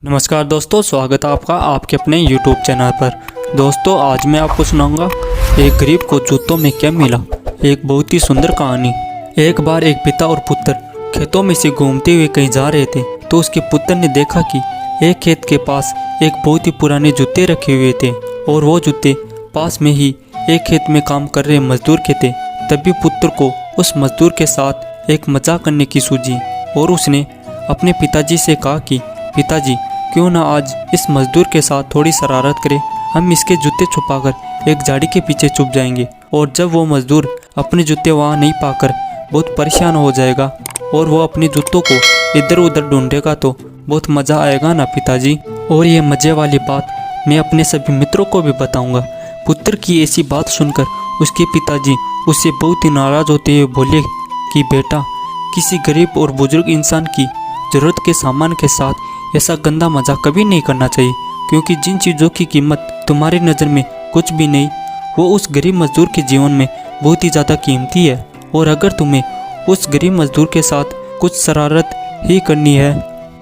नमस्कार दोस्तों, स्वागत है आपका आपके अपने YouTube चैनल पर। दोस्तों, आज मैं आपको सुनाऊंगा एक गरीब को जूतों में क्या मिला। एक बहुत ही सुंदर कहानी। एक बार एक पिता और पुत्र खेतों में से घूमते हुए कहीं जा रहे थे तो उसके पुत्र ने देखा कि एक खेत के पास एक बहुत ही पुराने जूते रखे हुए थे और वो जूते पास में ही एक खेत में काम कर रहे मजदूर के थे। तभी पुत्र को उस मजदूर के साथ एक मजाक करने की सूझी और उसने अपने पिताजी से कहा कि पिताजी, क्यों ना आज इस मजदूर के साथ थोड़ी शरारत करें। हम इसके जूते छुपाकर एक झाड़ी के पीछे छुप जाएंगे और जब वो मजदूर अपने जूते वहाँ नहीं पाकर बहुत परेशान हो जाएगा और वो अपने जूतों को इधर उधर ढूंढेगा तो बहुत मज़ा आएगा ना पिताजी। और ये मज़े वाली बात मैं अपने सभी मित्रों को भी बताऊंगा। पुत्र की ऐसी बात सुनकर उसके पिताजी उससे बहुत ही नाराज़ होते हुए बोले कि बेटा, किसी गरीब और बुजुर्ग इंसान की ज़रूरत के सामान के साथ ऐसा गंदा मजाक कभी नहीं करना चाहिए, क्योंकि जिन चीज़ों की कीमत तुम्हारी नज़र में कुछ भी नहीं, वो उस गरीब मजदूर के जीवन में बहुत ही ज़्यादा कीमती है। और अगर तुम्हें उस गरीब मजदूर के साथ कुछ शरारत ही करनी है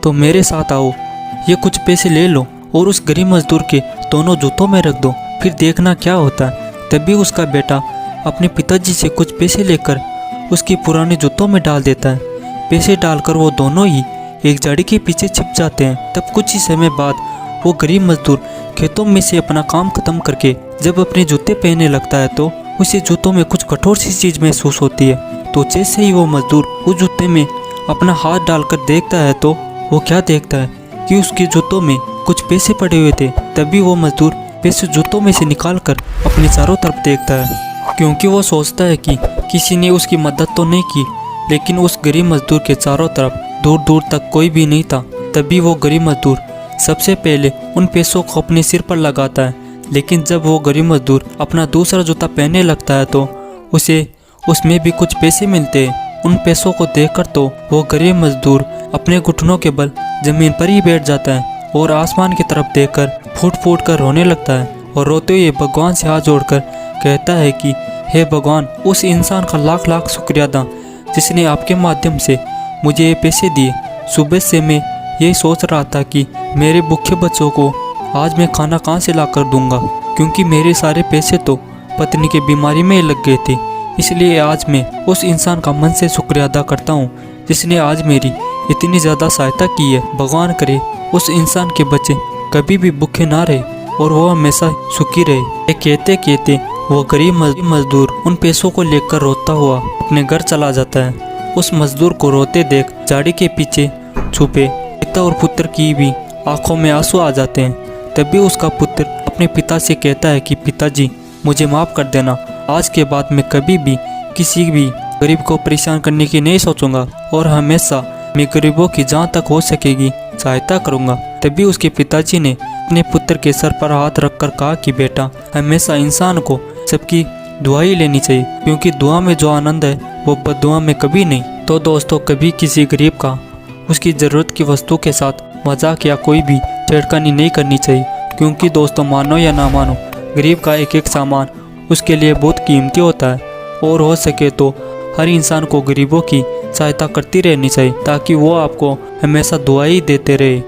तो मेरे साथ आओ, ये कुछ पैसे ले लो और उस गरीब मजदूर के दोनों जूतों में रख दो, फिर देखना क्या होता है। तभी उसका बेटा अपने पिताजी से कुछ पैसे लेकर उसके पुराने जूतों में डाल देता है। पैसे डालकर वो दोनों ही एक झाड़ी के पीछे छिप जाते हैं। तब कुछ ही समय बाद वो गरीब मजदूर खेतों में से अपना काम खत्म करके जब अपने जूते पहनने लगता है तो उसे जूतों में कुछ कठोर सी चीज़ महसूस होती है। तो जैसे ही वो मजदूर उस जूते में अपना हाथ डालकर देखता है तो वो क्या देखता है कि उसके जूतों में कुछ पैसे पड़े हुए थे। तभी वो मजदूर पैसे जूतों में से निकाल कर अपने चारों तरफ देखता है, क्योंकि वो सोचता है कि किसी ने उसकी मदद तो नहीं की, लेकिन उस गरीब मजदूर के चारों तरफ दूर दूर तक कोई भी नहीं था। तभी वो गरीब मजदूर सबसे पहले उन पैसों को अपने सिर पर लगाता है, लेकिन जब वो गरीब मजदूर अपना दूसरा जूता पहनने लगता है तो उसे उसमें भी कुछ पैसे मिलते हैं। उन पैसों को देखकर तो वो गरीब मजदूर अपने घुटनों के बल जमीन पर ही बैठ जाता है और आसमान की तरफ देखकर फूट फूट कर रोने लगता है और रोते हुए भगवान से हाथ जोड़कर कहता है कि हे भगवान, उस इंसान का लाख लाख शुक्रिया अदा जिसने आपके माध्यम से मुझे ये पैसे दिए। सुबह से मैं यही सोच रहा था कि मेरे भूखे बच्चों को आज मैं खाना कहाँ से ला कर दूँगा, क्योंकि मेरे सारे पैसे तो पत्नी की बीमारी में ही लग गए थे। इसलिए आज मैं उस इंसान का मन से शुक्रिया अदा करता हूँ जिसने आज मेरी इतनी ज़्यादा सहायता की है। भगवान करे उस इंसान के बच्चे कभी भी भूखे ना रहे और वो हमेशा सुखी रहे। ये कहते कहते वो गरीब मजदूर उन पैसों को लेकर रोता हुआ अपने घर चला जाता है। उस मजदूर को रोते देख झाड़ी के पीछे छुपे पिता और पुत्र की भी आंखों में आंसू आ जाते हैं। तभी उसका पुत्र अपने पिता से कहता है कि पिताजी, मुझे माफ़ कर देना। आज के बाद मैं कभी भी किसी भी गरीब को परेशान करने की नहीं सोचूंगा और हमेशा मैं गरीबों की जहाँ तक हो सकेगी सहायता करूँगा। तभी उसके पिताजी ने अपने पुत्र के सर पर हाथ रखकर कहा कि बेटा, हमेशा इंसान को सबकी दुआ ही लेनी चाहिए, क्योंकि दुआ में जो आनंद है वो बददुआ में कभी नहीं। तो दोस्तों, कभी किसी गरीब का उसकी ज़रूरत की वस्तु के साथ मजाक या कोई भी छेड़खानी नहीं करनी चाहिए, क्योंकि दोस्तों, मानो या ना मानो, गरीब का एक एक सामान उसके लिए बहुत कीमती होता है और हो सके तो हर इंसान को गरीबों की सहायता करती रहनी चाहिए ताकि वो आपको हमेशा दुआ ही देते रहे।